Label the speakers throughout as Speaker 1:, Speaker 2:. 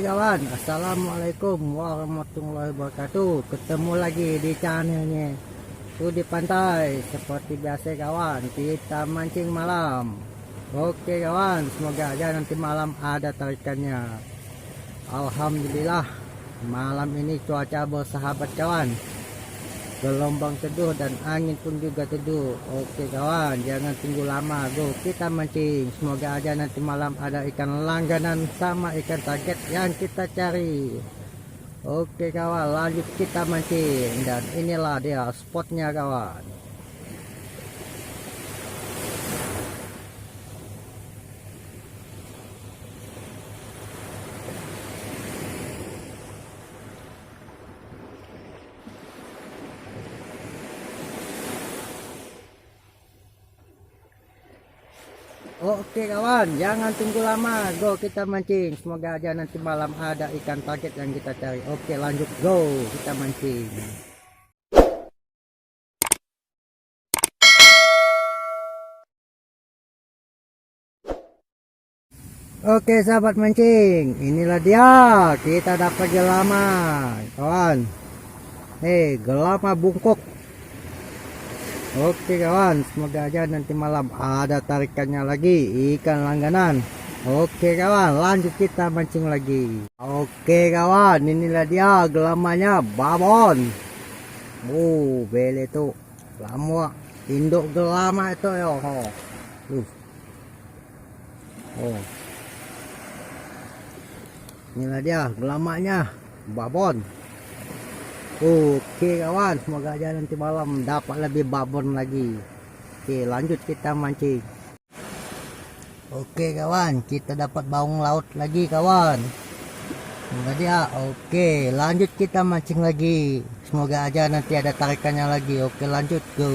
Speaker 1: kawan, assalamualaikum warahmatullahi wabarakatuh. Ketemu lagi di channelnya Rudi Pantai. Seperti biasa kawan, kita mancing malam. Oke kawan, semoga aja nanti malam ada tarikannya. Alhamdulillah, malam ini cuaca bersahabat kawan. Gelombang teduh dan angin pun juga teduh. Oke kawan, jangan tunggu lama, go kita mancing. Semoga aja nanti malam ada ikan langganan sama ikan target yang kita cari. Oke kawan, lanjut kita mancing. Dan inilah dia spotnya kawan. Oke kawan, jangan tunggu lama, go kita mancing. Semoga aja nanti malam ada ikan target yang kita cari. Oke lanjut, go kita mancing. Oke sahabat mancing, inilah dia, kita dapat gelama kawan. Gelama bungkuk. Oke kawan, semoga aja nanti malam ada tarikannya lagi, ikan langganan. Oke kawan, lanjut kita mancing lagi. Oke kawan, inilah dia gelamanya babon. Bele tuh lama induk gelama itu ya. Inilah dia gelamanya babon. Oke kawan, semoga aja nanti malam dapat lebih babon lagi. Oke lanjut kita mancing. Oke kawan, kita dapat baung laut lagi kawan. Semoga dia. Oke lanjut kita mancing lagi. Semoga aja nanti ada tarikannya lagi. Oke lanjut, go.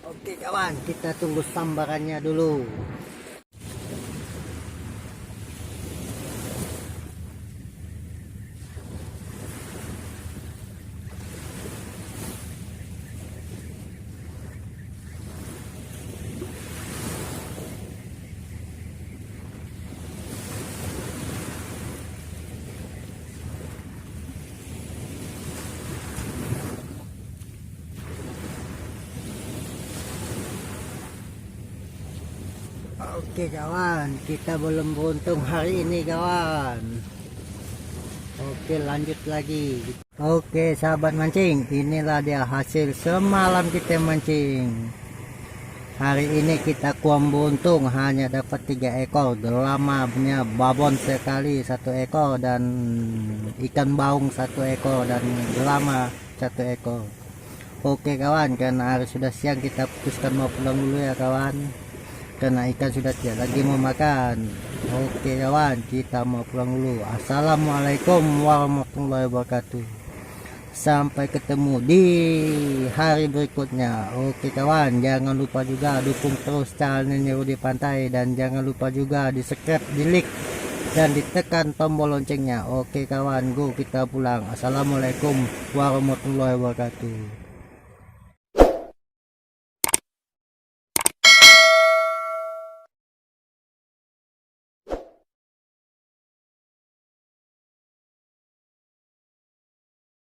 Speaker 1: Oke kawan, kita tunggu sambarannya dulu. Oke kawan, kita belum beruntung hari ini kawan. Oke lanjut lagi. Oke sahabat mancing, inilah dia hasil semalam kita mancing. Hari ini kita kurang beruntung, hanya dapat 3 ekor. Gelamanya babon sekali 1 ekor, dan ikan baung 1 ekor, dan gelama 1 ekor. Oke kawan, karena hari sudah siang, kita putuskan mau pulang dulu ya kawan, karena ikan sudah tidak lagi mau makan. Oke kawan, kita mau pulang dulu. Assalamualaikum warahmatullahi wabarakatuh. Sampai ketemu di hari berikutnya. Oke kawan, jangan lupa juga dukung terus channelnya Rudi Pantai, dan jangan lupa juga di subscribe, di like, dan ditekan tombol loncengnya. Oke kawan, go kita pulang. Assalamualaikum warahmatullahi wabarakatuh.